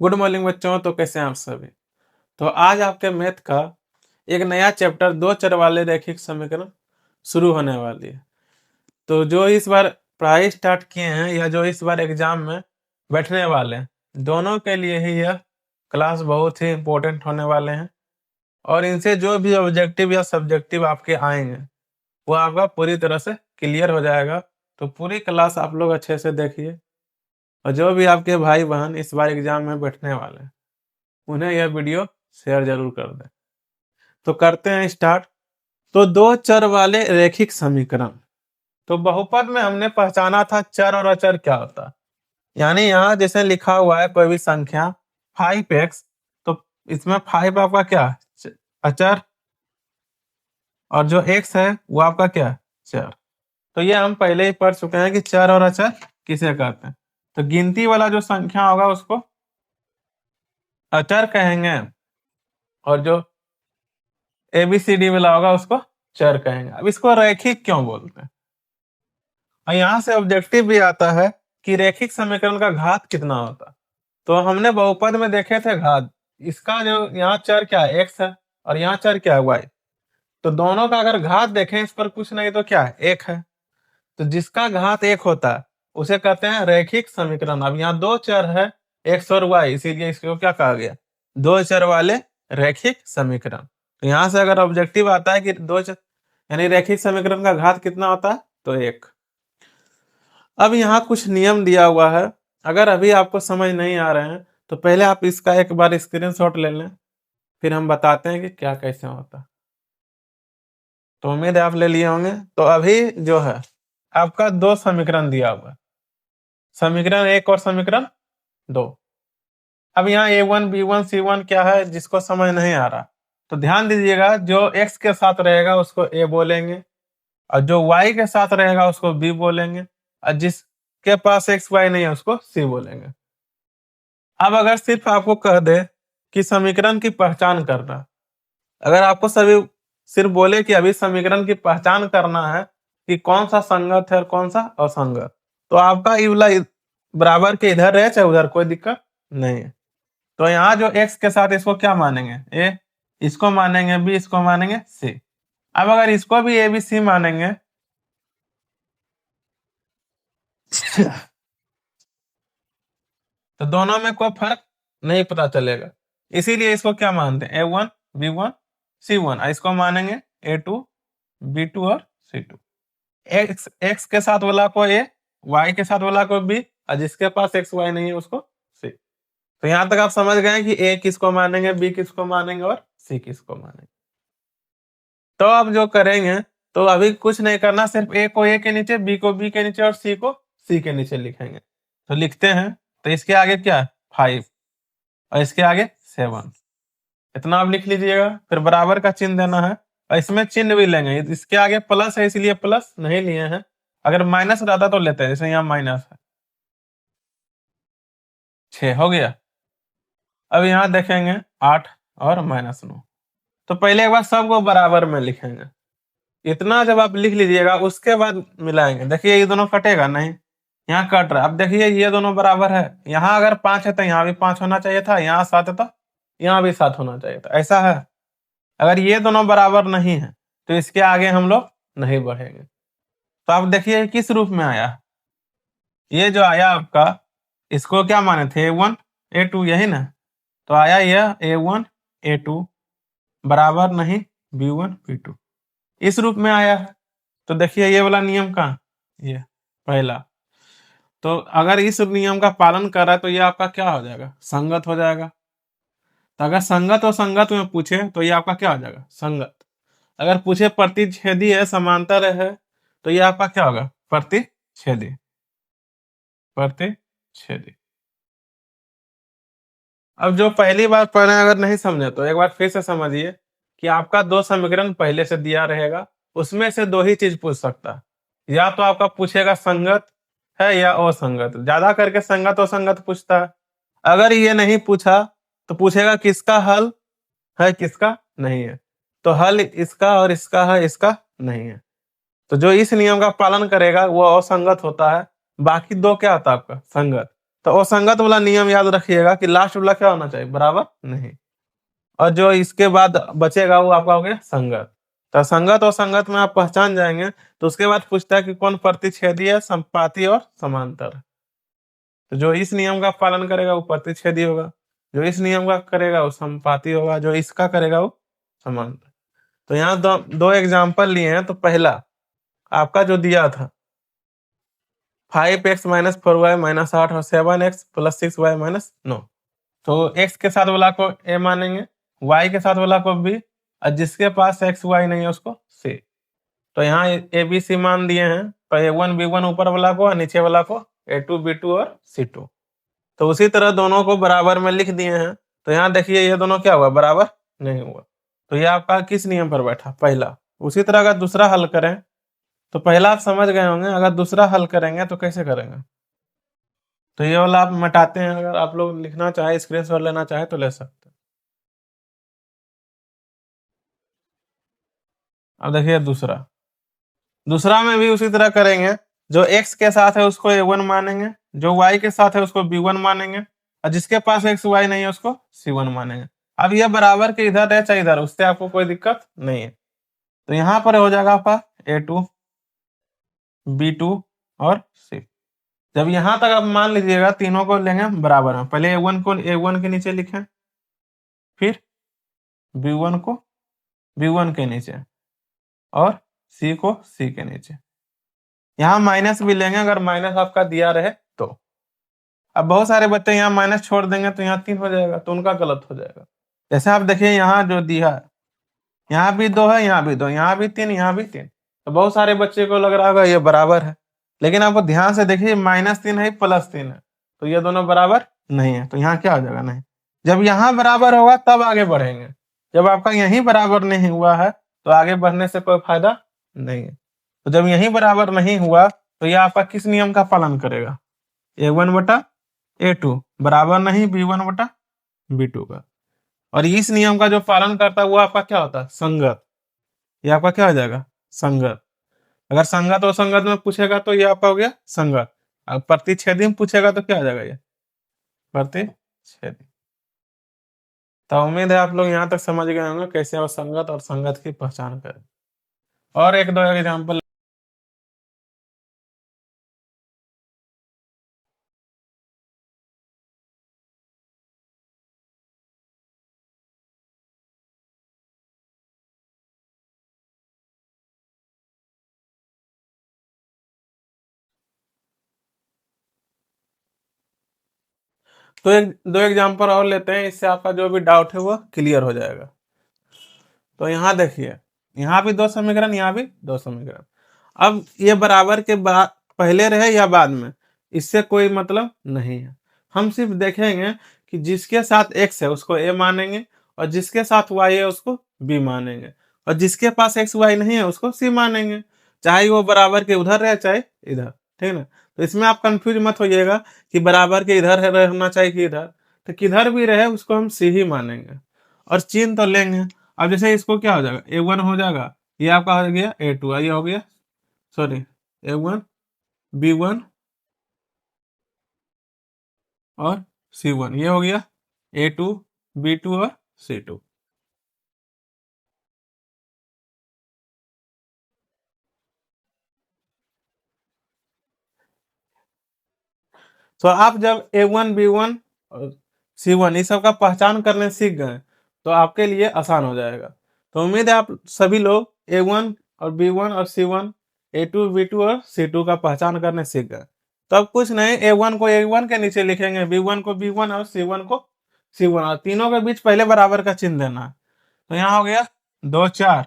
Good morning बच्चों। तो कैसे हैं आप सभी। तो आज आपके मैथ का एक नया चैप्टर दो चर वाले रैखिक समीकरण शुरू होने वाली है। तो जो इस बार पढ़ाई स्टार्ट किए हैं या जो इस बार एग्जाम में बैठने वाले हैं, दोनों के लिए ही यह क्लास बहुत ही इम्पोर्टेंट होने वाले हैं। और इनसे जो भी ऑब्जेक्टिव या सब्जेक्टिव आपके आएंगे वो आपका पूरी तरह से क्लियर हो जाएगा। तो पूरी क्लास आप लोग अच्छे से देखिए, और जो भी आपके भाई बहन इस बार एग्जाम में बैठने वाले हैं उन्हें यह वीडियो शेयर जरूर कर दें। तो करते हैं स्टार्ट। तो दो चर वाले रैखिक समीकरण। तो बहुपद में हमने पहचाना था चर और अचर क्या होता है। यानी यहाँ जैसे लिखा हुआ है कोई भी संख्या 5x, तो इसमें 5 आपका क्या है? अचर, और जो x है वो आपका क्या है? चर। तो ये हम पहले ही पढ़ चुके हैं कि चर और अचर किसे कहते हैं। तो गिनती वाला जो संख्या होगा उसको अचर कहेंगे, और जो ABCD वाला होगा उसको चर कहेंगे। अब इसको रैखिक क्यों बोलते हैं, और यहाँ से ऑब्जेक्टिव भी आता है कि रैखिक समीकरण का घात कितना होता है। तो हमने बहुपद में देखे थे घात, इसका जो यहाँ चर क्या है x है, और यहाँ चर क्या है y। तो दोनों का अगर घात देखें इस पर कुछ नहीं तो क्या है, एक है। तो जिसका घात एक होता है उसे कहते हैं रैखिक समीकरण। अब यहाँ दो चर है x और y, इसीलिए इसको क्या कहा गया, दो चर वाले रैखिक समीकरण। तो यहाँ से अगर ऑब्जेक्टिव आता है कि दो चर यानी रैखिक समीकरण का घात कितना होता है, तो एक। अब यहाँ कुछ नियम दिया हुआ है, अगर अभी आपको समझ नहीं आ रहे हैं तो पहले आप इसका एक बार स्क्रीनशॉट ले लें, फिर हम बताते हैं कि क्या कैसे होता है। तो उम्मीद है आप ले लिए होंगे। तो अभी जो है आपका दो समीकरण दिया हुआ है, समीकरण एक और समीकरण दो। अब यहाँ A1 B1 C1 क्या है, जिसको समझ नहीं आ रहा तो ध्यान दीजिएगा, जो x के साथ रहेगा उसको A बोलेंगे, और जो y के साथ रहेगा उसको B बोलेंगे, और जिसके पास x y नहीं है उसको C बोलेंगे। अब अगर सिर्फ आपको कह दे कि समीकरण की पहचान करना, अगर आपको सभी सिर्फ बोले कि अभी समीकरण की पहचान करना है कि कौन सा संगत है और कौन सा असंगत, तो आपका ये वाला बराबर के इधर रहे चाहे उधर, कोई दिक्कत नहीं है। तो यहाँ जो x के साथ इसको क्या मानेंगे, a, इसको मानेंगे b, इसको मानेंगे c। अब अगर इसको भी a b c मानेंगे तो दोनों में कोई फर्क नहीं पता चलेगा, इसीलिए इसको क्या मानते हैं, A1 B1 C1। इसको मानेंगे A2 B2 और C2। x के साथ वाला को a, y के साथ वाला को b, और जिसके पास x y नहीं है उसको c। तो यहां तक आप समझ गए कि a किसको मानेंगे, b किसको मानेंगे और c किसको मानेंगे। तो अब जो करेंगे, तो अभी कुछ नहीं करना, सिर्फ a को a के नीचे, b को b के नीचे और c को c के नीचे लिखेंगे। तो लिखते हैं, तो इसके आगे क्या है 5, और इसके आगे 7, इतना आप लिख लीजिएगा। फिर बराबर का चिन्ह देना है, और इसमें चिन्ह भी लेंगे, इसके आगे प्लस है इसलिए प्लस नहीं लिए हैं, अगर माइनस रहता तो लेते हैं, जैसे यहाँ माइनस है 6 हो गया। अब यहाँ देखेंगे 8 और -9। तो पहले एक बार सबको बराबर में लिखेंगे, इतना जब आप लिख लीजिएगा उसके बाद मिलाएंगे। देखिए ये दोनों कटेगा नहीं, यहाँ कट रहा है। अब देखिए ये दोनों बराबर है, यहाँ अगर 5 है तो यहाँ भी 5 होना चाहिए था, यहाँ 7 है तो यहाँ भी 7 होना चाहिए था, ऐसा है। अगर ये दोनों बराबर नहीं है तो इसके आगे हम लोग नहीं बढ़ेंगे। तो आप देखिए किस रूप में आया, ये जो आया आपका, इसको क्या माने थे A1 A2, यही ना। तो आया यह A1 A2 बराबर नहीं B1 B2, इस रूप में आया है। तो देखिए ये वाला नियम कहाँ, ये पहला। तो अगर इस नियम का पालन कर रहा है तो ये आपका क्या हो जाएगा, संगत हो जाएगा। तो अगर संगत और संगत में पूछे तो ये आपका क्या हो जाएगा, संगत। अगर पूछे प्रतिच्छेदी है, समांतर है, तो ये आपका क्या होगा, प्रतिच्छेदी। प्रतिच्छेदी। अब जो पहली बार पढ़े अगर नहीं समझे तो एक बार फिर से समझिए कि आपका दो समीकरण पहले से दिया रहेगा, उसमें से दो ही चीज पूछ सकता है, या तो आपका पूछेगा संगत है या असंगत, ज्यादा करके संगत असंगत पूछता है। अगर ये नहीं पूछा तो पूछेगा किसका हल है किसका नहीं है, तो हल इसका और इसका है, इसका नहीं है। तो जो इस नियम का पालन करेगा वो असंगत होता है, बाकी दो क्या होता है आपका संगत। तो असंगत वाला नियम याद रखिएगा कि लास्ट वाला क्या होना चाहिए, बराबर नहीं। और जो इसके बाद बचेगा वो आपका हो गया संगत। तो संगत और संगत में आप पहचान जाएंगे। तो उसके बाद पूछता है कि कौन प्रतिच्छेदी है, संपाती और समांतर। तो जो इस नियम का पालन करेगा वो प्रतिच्छेदी होगा, जो इस नियम का करेगा वो संपाती होगा, जो इसका करेगा वो समांतर। तो यहाँ दो एग्जाम्पल लिए हैं। तो पहला आपका जो दिया था 5x माइनस 4y माइनस 8 और 7x प्लस 6y माइनस 9। तो x के साथ वाला को a मानेंगे, y के साथ वाला को b, और जिसके पास x y नहीं है उसको c। तो यहाँ a b c मान दिए हैं। तो a1 b1 ऊपर वाला को और नीचे वाला को a2 b2 और c2। तो उसी तरह दोनों को बराबर में लिख दिए हैं। तो यहाँ देखिए ये दोनों क्या हुआ, बराबर नहीं हुआ। तो ये आपका किस नियम पर बैठा, पहला। उसी तरह अगर दूसरा हल करें तो पहला आप समझ गए होंगे, अगर दूसरा हल करेंगे तो कैसे करेंगे। तो ये वाला आप मिटाते हैं, अगर आप लोग लिखना चाहे स्क्रीनशॉट लेना चाहे तो ले सकते हैं। अब देखिए दूसरा में भी उसी तरह करेंगे। जो x के साथ है उसको a1 मानेंगे, जो y के साथ है उसको b1 मानेंगे, और जिसके पास x y नहीं है उसको c1 मानेंगे। अब ये बराबर के इधर है चाहे इधर, उससे आपको कोई दिक्कत नहीं है। तो यहाँ पर हो जाएगा आपका a2 b2 और c। जब यहां तक आप मान लीजिएगा तीनों को लेंगे बराबर में, पहले a1 को a1 के नीचे लिखें, फिर b1 को b1 के नीचे और c को c के नीचे। यहाँ माइनस भी लेंगे अगर माइनस आपका दिया रहे तो। अब बहुत सारे बच्चे यहाँ माइनस छोड़ देंगे तो यहाँ 3 हो जाएगा, तो उनका गलत हो जाएगा। जैसे आप देखिए यहाँ जो दिया है, यहाँ भी 2 है, यहाँ भी 2, यहाँ भी 3, यहाँ भी 3। तो बहुत सारे बच्चे को लग रहा होगा ये बराबर है, लेकिन आपको ध्यान से देखिए -3 है +3 है, तो ये दोनों बराबर नहीं है। तो यहाँ क्या हो जाएगा, नहीं। जब यहाँ बराबर होगा तब आगे बढ़ेंगे। जब आपका यहीं बराबर नहीं हुआ है तो आगे बढ़ने से कोई फायदा नहीं है। तो जब यहीं बराबर नहीं हुआ तो ये आपका किस नियम का पालन करेगा, a1/a2 बराबर नहीं b1/b2 का। और इस नियम का जो पालन करता है वो आपका क्या होता है, संगत। ये आपका क्या हो जाएगा, संगत। अगर संगत और संगत में पूछेगा तो ये आपका हो गया संगत। अब प्रतिच्छेदी में पूछेगा तो क्या हो जाएगा, ये प्रतिच्छेदी। तो उम्मीद है आप लोग यहाँ तक समझ गए होंगे कैसे आप संगत और संगत की पहचान करें। और एक दो एग्जाम्पल। तो एक दो एग्जाम्पल और लेते हैं, इससे आपका जो भी डाउट है वो क्लियर हो जाएगा। तो यहाँ देखिए, यहाँ भी 2 समीकरण, यहाँ भी 2 समीकरण। अब ये बराबर के बाद पहले रहे या बाद में, इससे कोई मतलब नहीं है। हम सिर्फ देखेंगे कि जिसके साथ x है उसको a मानेंगे, और जिसके साथ y है उसको b मानेंगे, और जिसके पास x y नहीं है उसको c मानेंगे, चाहे वो बराबर के उधर रहे चाहे इधर। ठीक ना। तो इसमें आप कंफ्यूज मत होइएगा कि बराबर के इधर है रहना चाहिए कि इधर। तो किधर भी रहे उसको हम c ही मानेंगे और चिन्ह तो लेंगे। अब जैसे इसको क्या हो जाएगा, a1 हो जाएगा, ये आपका हो गया a2, ये हो गया सॉरी a1 b1 और c1, ये हो गया a2 b2 और c2। तो आप जब a1 b1 और c1 इस सब का पहचान करने सीख गए तो आपके लिए आसान हो जाएगा। तो उम्मीद है आप सभी लोग a1 और b1 और c1, a2 b2 और c2 का पहचान करने सीख गए। तो अब कुछ नहीं, a1 को a1 के नीचे लिखेंगे, b1 को b1 और c1 को c1, और तीनों के बीच पहले बराबर का चिन्ह देना है। तो यहाँ हो गया 2 4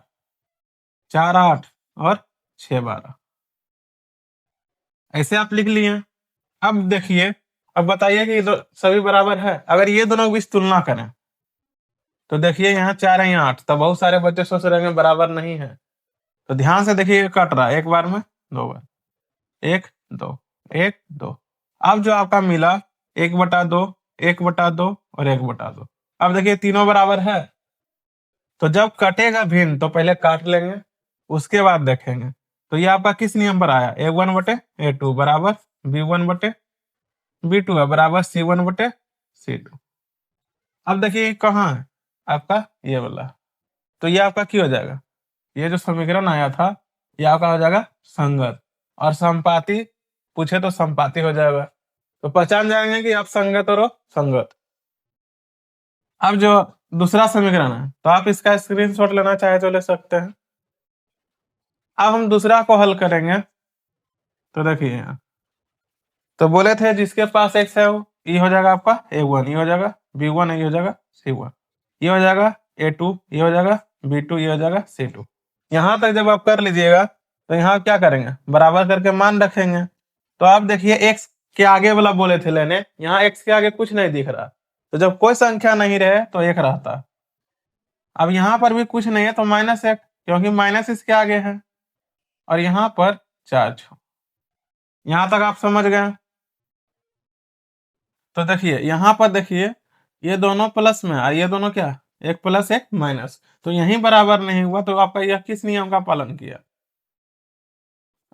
4 8 और 6 12, ऐसे आप लिख लिए। अब देखिए, अब बताइए कि सभी बराबर है। अगर ये दोनों के बीच तुलना करें तो देखिए यहाँ 4 है यहाँ 8, तो बहुत सारे बच्चे सोच रहे हैं बराबर नहीं है। तो ध्यान से देखिए कट रहा है, एक बार में 2 बार, 1 2 1 2। अब जो आपका मिला 1/2 1/2 और 1/2। अब देखिए तीनों बराबर है, तो जब कटेगा भिन्न तो पहले काट लेंगे, उसके बाद देखेंगे। तो ये आपका किस नियम पर आया, a1/a2 बराबर b1/b2 B2 है बराबर C1 बटे C2। अब देखिए कहाँ है आपका ये वाला, तो ये आपका क्या हो जाएगा, ये जो समीकरण आया था ये आपका हो जाएगा संगत, और संपाती पूछे तो संपाती हो जाएगा, तो पहचान जाएंगे कि आप संगत और संगत। अब जो दूसरा समीकरण है तो आप इसका स्क्रीनशॉट लेना चाहे तो ले सकते हैं। अब हम दूसरा को हल करेंगे, तो देखिए यहाँ तो बोले थे जिसके पास x है वो ये हो जाएगा आपका a1, ये हो जाएगा b1, ये हो जाएगा c1, ये हो जाएगा a2, ये हो जाएगा b2, ये हो जाएगा c2। यहाँ तक जब आप कर लीजिएगा तो यहाँ क्या करेंगे, बराबर करके मान रखेंगे। तो आप देखिए x के आगे वाला बोले थे लेने, यहाँ x के आगे कुछ नहीं दिख रहा, तो जब कोई संख्या नहीं रहे तो एक रहता। अब यहाँ पर भी कुछ नहीं है तो -1, क्योंकि माइनस इसके आगे है, और यहाँ पर 4। यहाँ तक आप समझ गए। तो देखिए यहाँ पर देखिए ये दोनों प्लस में और ये दोनों क्या, एक प्लस एक माइनस, तो यही बराबर नहीं हुआ, तो आपका यह किस नियम का पालन किया,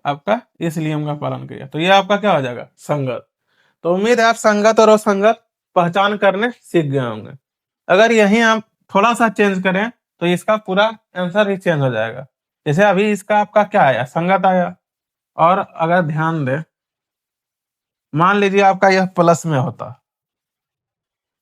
आपका इस नियम का पालन किया, तो ये आपका क्या हो जाएगा, संगत। तो उम्मीद है आप संगत और असंगत पहचान करने सीख गए होंगे। अगर यही आप थोड़ा सा चेंज करें तो इसका पूरा आंसर ही चेंज हो जाएगा। जैसे अभी इसका आपका क्या आया, संगत आया, और अगर ध्यान दें मान लीजिए आपका यह प्लस में होता,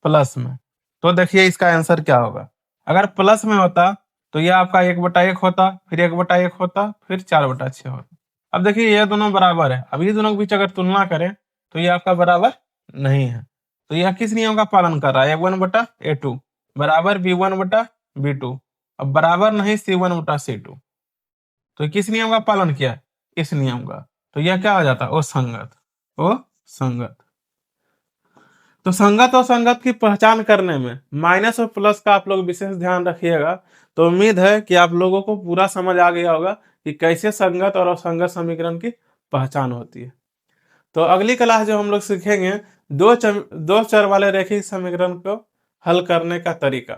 प्लस में, तो देखिए इसका आंसर क्या होगा। अगर प्लस में होता तो यह आपका 1/1 होता, फिर 1/1 होता, फिर 4/6 होता। अब देखिए ये दोनों बराबर है, अब ये दोनों के बीच अगर तुलना करें तो ये आपका बराबर नहीं है, तो यह किस नियम का पालन कर रहा है, A1/A2 बराबर B1/B2, अब बराबर नहीं C1/C2, तो किस नियम का पालन किया, इस नियम का, तो यह क्या हो जाता, ओ संगत, ओ संगत। तो संगत और संगत की पहचान करने में माइनस और प्लस का आप लोग विशेष ध्यान रखिएगा। तो उम्मीद है कि आप लोगों को पूरा समझ आ गया होगा कि कैसे संगत और असंगत समीकरण की पहचान होती है। तो अगली क्लास जो हम लोग सीखेंगे दो चर वाले रैखिक समीकरण को हल करने का तरीका।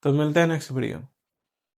तो मिलते हैं नेक्स्ट वीडियो।